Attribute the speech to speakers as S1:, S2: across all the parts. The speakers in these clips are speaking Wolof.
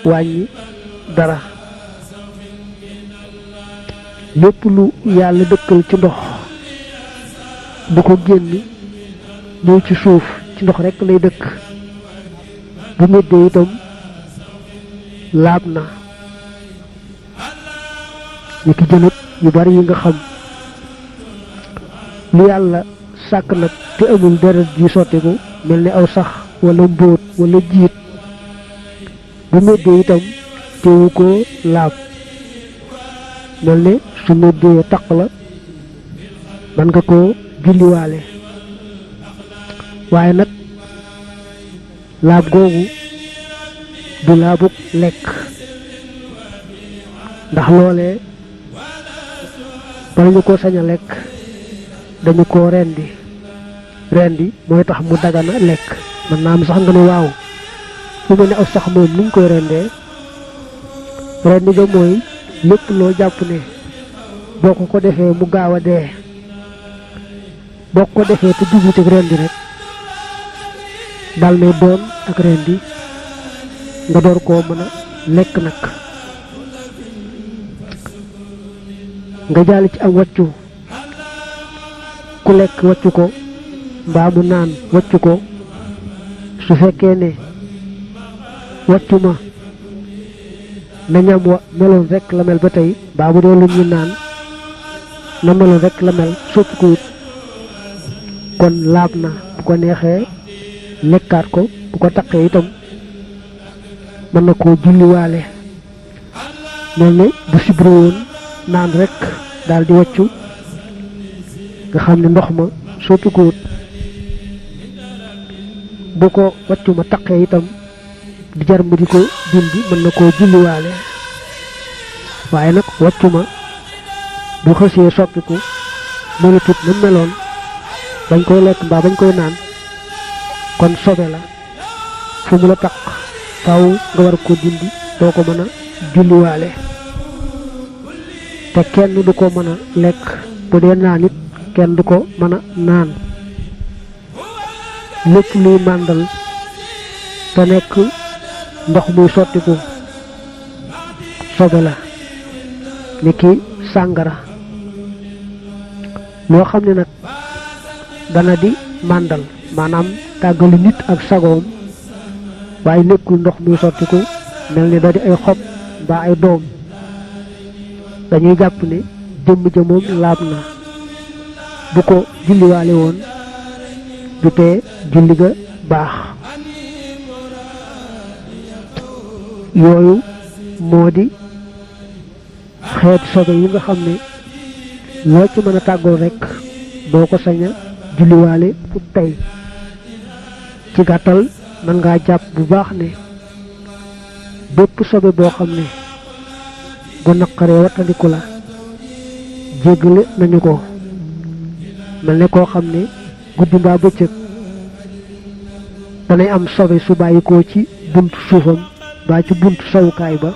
S1: wàññi dara lépp lu yàlla dëkkal ci ndox du ko génn ñëw ci suuf ci ndox rekk lay dëkk bu méddee itam laab na ni ki jënët yu bari yi nga xam lu yàlla sàkk nag te amul deret ji sottiku mel ni aw sax wala mbóot wala jiit bu méddee itam teewu ko laab mel ne su méddee taq la man nga ko julliwaale waaye nag laab googu du laabuk lekk ndax loolee bala ñu ko sañ a lekk dañu ko rendi mooy tax mu dagana lekk man naa am sax nga ne waaw lu mel ne aw sax moom nuñ koy rendee rendi ga mooy lépp loo jàpp ne boo ko defee mu gaaw a dee boo ko defee te jublu ci rendi rek dal ne doon ak rendi nga door koo mën a lekk nag nga jàll ci am wàccu ku lekk wàccu ko mbaa mu naan wàccu ko su fekkee ne wàccu ma na ñam wa meloon rek la mel ba tey mbaa bu dee lu ñu naan na meloon rek la mel soppi ko it kon laab na bu ko neexee lekkaat ko bu ko taqee itam mën na koo julliwaale mel ne bu sibri woon naan rek daal di wàccu nga xam ne ndox ma soppi ko wut bu ko wàccu ma taqee itam di jar mu di ko dindi mën na koo julliwaale waaye nag wàccu ma bu xësee soppiku melatut na meloon bañ koy lekk mbaa bañ koy naan kon sobe la fu mu la taq faaw nga war ko dindi doo ko mën a julliwaale te kenn du ko mën a lekk bu dee naan it kenn du ko mën a naan lépp luy màndal te nekk ndox muy sottiku sobe la ni ki sàngara loo xam ne nag dana di màndal maanaam tàggali nit ak sagoom waaye nekkul ndox muy sottiku mel ni da di ay xob mbaa ay doom dañuy jàpp ne jëmm ja moom laab na bu ko julliwaale woon du tee julli ga baax yooyu moo di xeeti sobe yi nga xam ne loo ci mën a tàggoo rekk doo ko sañ a julliwaale pour tey ci gàttal mën ngaa jàpp bu baax ne bépp sobe boo xam ne bu naqaree wattandiku la jéggale nañu ko mel ne koo xam ne guddi mbaa bëccëg danay am sobe su bàyyikoo ci buntu suufam mbaa ci buntu sawukaay ba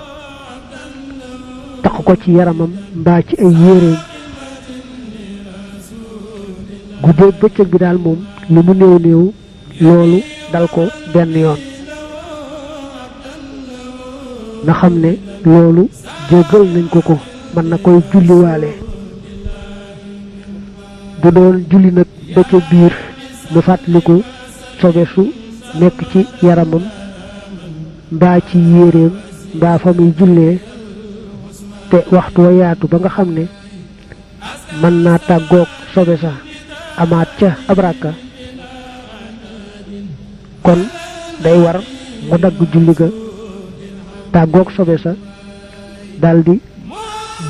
S1: taq ko ci yaramam mbaa ci ay yéreem guddeeg bëccëg bi daal moom lu mu néew néew loolu dal ko benn yoon na xam ne loolu jéggal nañ ko ko mën na koy julliwaale bu doon julli nag ba ca biir mu fàttaliku sobe su nekk ci yaramam mbaa ci yéreem mbaa fa muy jullee te waxtu wa yaatu ba nga xam ne mën naa tàggoog sobe sa amaat ca ab ràkka kon day war mu dagg julli ga tàggoog sobe sa daldi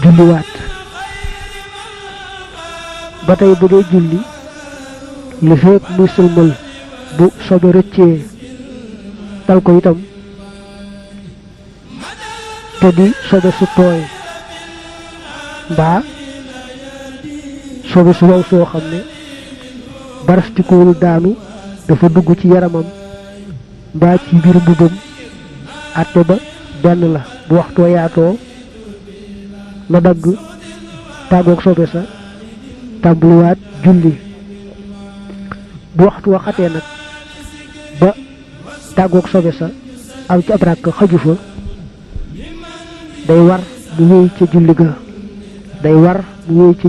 S1: julliwaat ba tey bu dee julli li fekk muy sëlmal bu sobe rëccee dal ko itam te di sobe su tooy mbaa sobe su wow soo xam ne barastikuwul daanu dafa dugg ci yaramam mbaa ci biir mbubbam àtte ba benn la bu waxtu wa yaatoo na dagg tàggoog sobe sa tàmbaliwaat julli bu waxtu wa xatee nag tàggoog sobe sa aw ci ab ràkk xaju fa day war mu wéy ca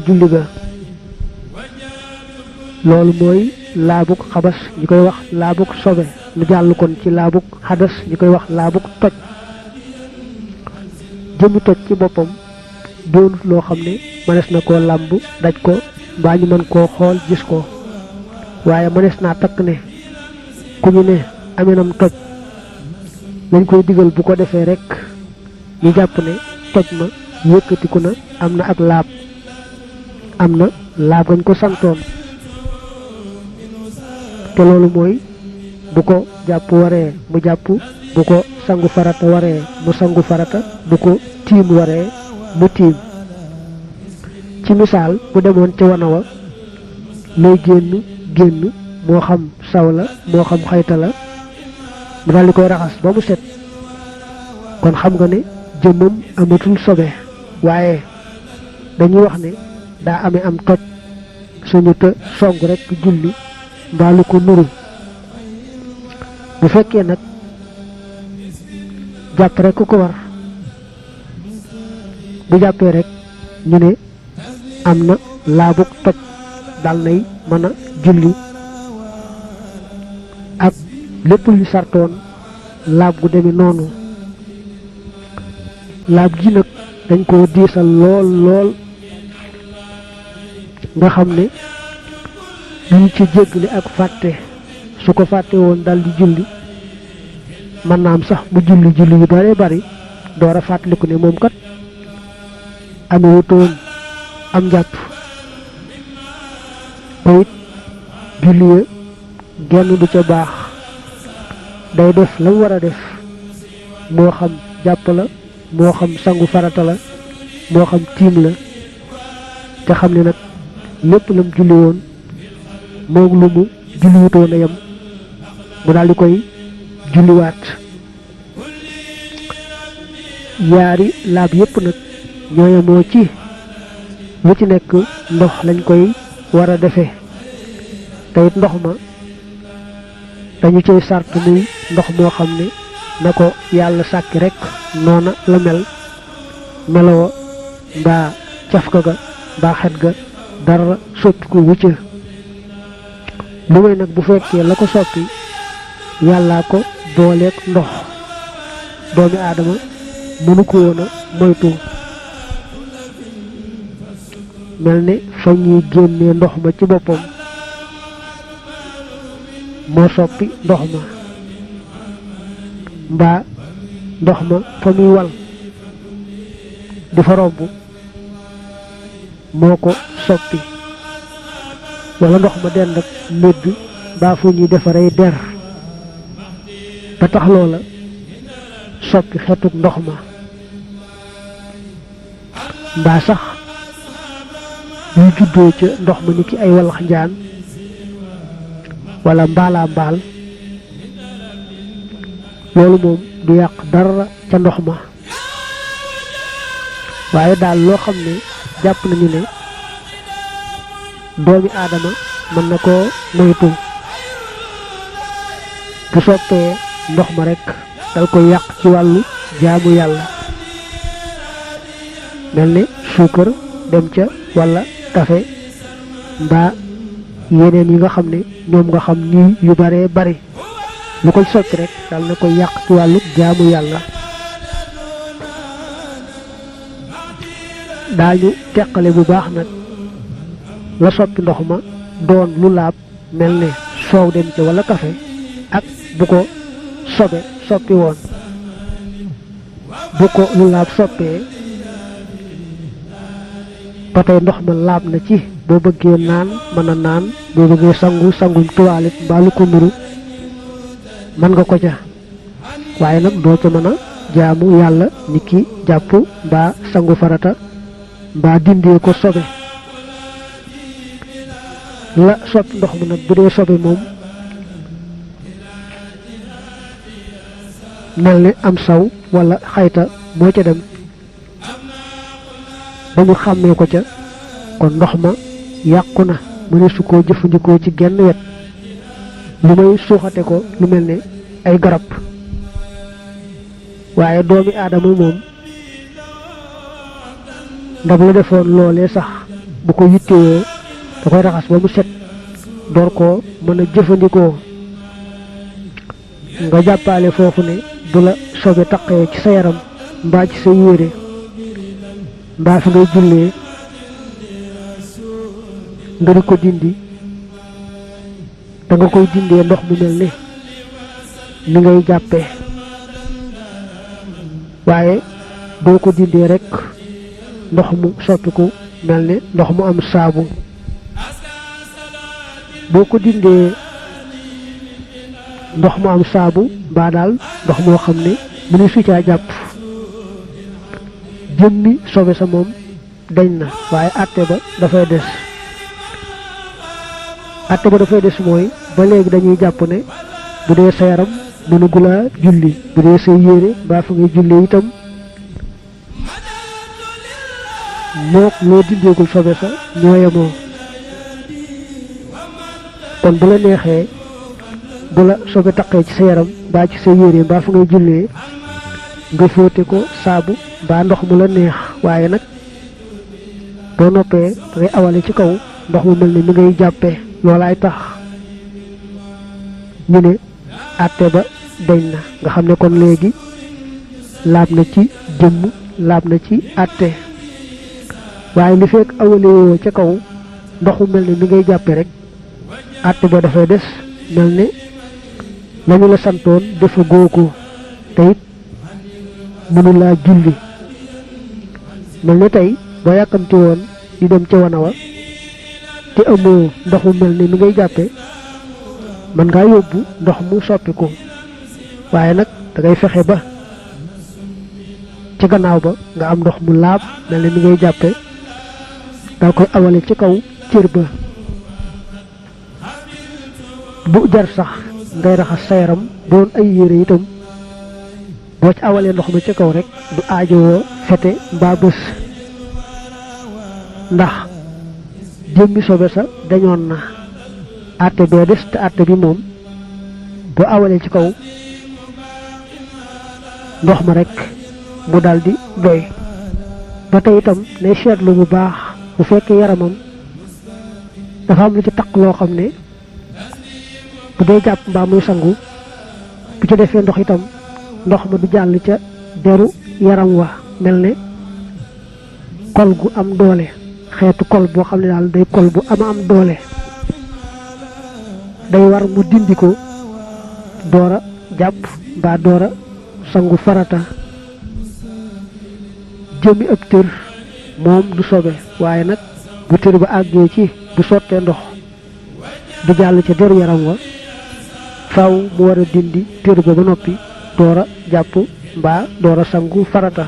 S1: julli ga loolu mooy laabug xabas ñu koy wax laabug sobe nu jàll kon ci laabug xadas ñu koy wax laabug toj jëmmi toj ci boppam doonut loo xam ne mënees na koo làmb daj ko mbaa ñu mën koo xool gis ko waaye mënees naa takk ne ku ñu ne aminam toj lañ koy digal bu ko defee rek ñu jàpp ne toj ma yëkkatiku na am na ak laab gañ ko santoon te loolu mooy bu ko jàpp waree mu jàpp bu ko sangu farata waree mu sangu farata bu ko tiim waree mu tiim ci misaal bu demoon ca wana wa lay génn moo xam saw la moo xam xayta la mu daal di koy raxas ba mu set kon xam nga ne jëmmam amatul sobe waaye dañuy wax ne daa amee am toj suñu te song rek julli mbaa lu ko nuru bu fekkee nag jàpp rek ko war bu jàppee rek ñu ne am na laabug toj dal nay mën a julli ak lépp lu sartoon laab gu demee noonu laab gi nag dañ koo diisal lool nga xam ne duñ ci jéggale ak fàtte su ko fàtte woon dal di julli mën naa am sax mu julli yu bare bari door a fàttaliku ne moom kat amewutoon am njàpp te it julli ya genn du ca baax day def la mu war a def moo xam jàpp la moo xam sangu farata la moo xam tiim la te xam ne nag lépp lam julli woon moog lu mu julliwutoon a yem mu daal di koy julliwaat yaari laab yépp nag ñooyamoo ci lu ci nekk ndox lañ koy war a defee te it ndox ma dañu cay sart muy ndox moo xam ne na ko yàlla sàkki rek noona la meloo mbaa cafka ga mbaa xet ga dara soppi ko wucca lu may nag bu fekkee la ko soppi yàllaa ko booleeg ndox doomi aadama mënu ko woon a moytu mel ne fa ñuy génnee ndox ma ci boppam moo soppi ndox ma mbaa ndox ma fa muy wal di fa romb moo ko soppi wala ndox ma dend ak médd mbaa fu ñuy defaree der ba tax loola soppi xetuk ndox ma mbaa sax yuy juddoo ca ndox ma ni ki ay walax njaan wala mbaalaa mbaal loolu moom du yàq dara ca ndox ma waaye daal loo xam ne jàpp nañu ne doomi aadama mën na koo moytu bu soppee ndox ma rekk dal koy yàq ci wàllu jaamu yàlla mel ne suukar dem ca wala kafe mbaa yeneen yi nga xam ne ñoom nga xam ni yu bare bari lu koy soppi rek dal na koy yàq ci wàllu jaamu yàlla daañu teqale bu baax nag la soppi ndox ma doon lu laab mel ne soow dem ca wala kafe ak bu ko sobe soppi woon bu ko lu laab soppee ba tey ndox ma laab na ci boo bëggee naan mën a naan boo bëggee sangum toilette mbaa lu ko nuru mën nga ko ca waaye nag doo ca mën a jaamu yàlla ni ki jàpp mbaa sangu farata mbaa dindee ko sobe la soppi ndox ma nag bu dee sobe moom mel ni am saw wala xayta moo ca dem ba ñu xàmmee ko ca kon ndox ma yàqu na mu ne su koo jëfandikoo ci genn wet lu may suuxate ko lu mel ne ay garab waaye doomi aadama moom ndab la defoon loolee sax bu ko yittewoo da koy raxas ba mu set door koo mën a jëfandikoo nga jàppaale foofu ne bu la sobe taqee ci sa yaram mbaa ci sa yére mbaa fi ngay jullee nga di ko dindi da nga koy dindee ndox mu mel ne ni ngay jàppee waaye doo ko dindee rek ndox mu soppiku mel ne ndox mu am saabu boo ko dindee ndox mu am saabu mbaa daal ndox moo xam ne mënu su caa jàpp jëmmi sobe sa moom dañ na waaye àtte ba dafay des mooy ba léegi dañuy jàpp ne bu dee sa yaram mënugulaa julli bu dee say yére mbaa fa ngay julli itam mook loo dindeegul sobe sa ñooyamoo kon bu la neexee bu la sobe taqee ci sa yaram mbaa ci sa yére mbaa fa ngay jullee nga fóote ko saabu mbaa ndox mu la neex waaye nag boo noppee dangay awale ci kaw ndox mu mel ne mi ngay jàppee loolaay tax ñu ne àtte ba dañ na nga xam ne kon léegi laab na ci jëmm laab na ci àtte waaye li fekk awale woo ca kaw ndox mu mel ne mi ngay jàppe rek àtte ba dafay des mel ne lañu la santoon dafa góogu te it mënu laa julli mel ne tey boo yàkkamti woon di dem ca wana wa te amoo ndox mu mel ne mi ngay jàppe mën ngaa yóbbu ndox mu soppiku waaye nag da ngay fexe ba ca gannaaw ba nga am ndox mu laab mel ne mi ngay jàppe daa koy awale ci kaw cër ba bu jar sax ngay raxas sa yaram doon ay yére itam boo ci awalee ndox mi ci kaw rek du aajowoo fete mbaa bés ndax jëmmi sobe sa dañoon na àtte bee des te àtte bi moom boo awalee ci kaw ndox ma rek mu daldi doy ba tey itam nay seetlu bu baax bu fekkee yaramam dafa am lu ci taq loo xam ne bu dee jàpp mbaa muy sangu bu ci defee ndox itam ndox ma du jàll ca deru yaram wa mel ne kol gu am doole xeetu kol boo xam ne daal day kol bu am doole day war mu dindi ko doora jàpp mbaa doora sangu farata jëmi ab tër moom du sobe waaye nag bu tër ba àggee ci bu sottee ndox du jàll ca deru yaram wa faaw mu war a dindi tër ba noppi doora jàpp mbaa doora sangu farata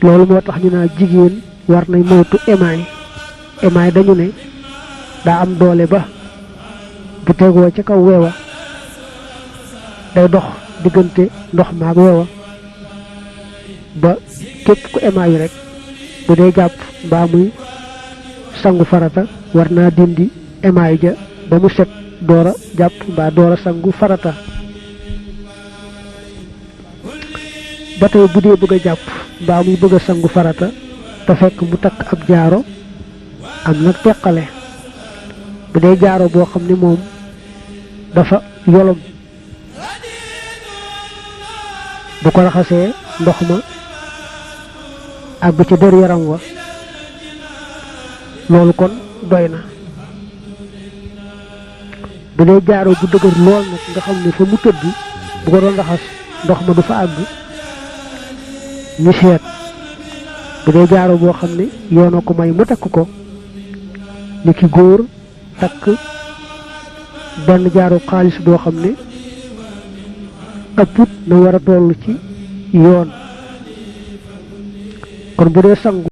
S1: loolu moo tax ñu naa jigéen war nay moytu émaay dañu ne daa am doole ba bu tegoo ca kaw weewa day dox diggante ndox maag weewa ba képp ku émaay rek bu dee jàpp mbaa muy sangu farata war naa dindi émaay ja ba mu set doora jàpp mbaa doora sangu farata ba tey bu dee bëgg a jàpp mbaa muy bëgg a sangu farata te fekk mu takk ab jaaro am nag teqale bu dee jaaro boo xam ne moom dafa yolom bu ko raxasee ndox ma ak ba ca der yaram wa loolu kon doy na bu dee jaaro bu dëgër lool nag nga xam ne fa mu tëdd bu ko doon raxas ndox ma du fa àgg ñu seet bu dee jaaro boo xam ne yoona ko may mu takk ko ni ki góor takk benn jaaro xaalis boo xam ne ëpput na war a toll ci yoon kon bu dee sangu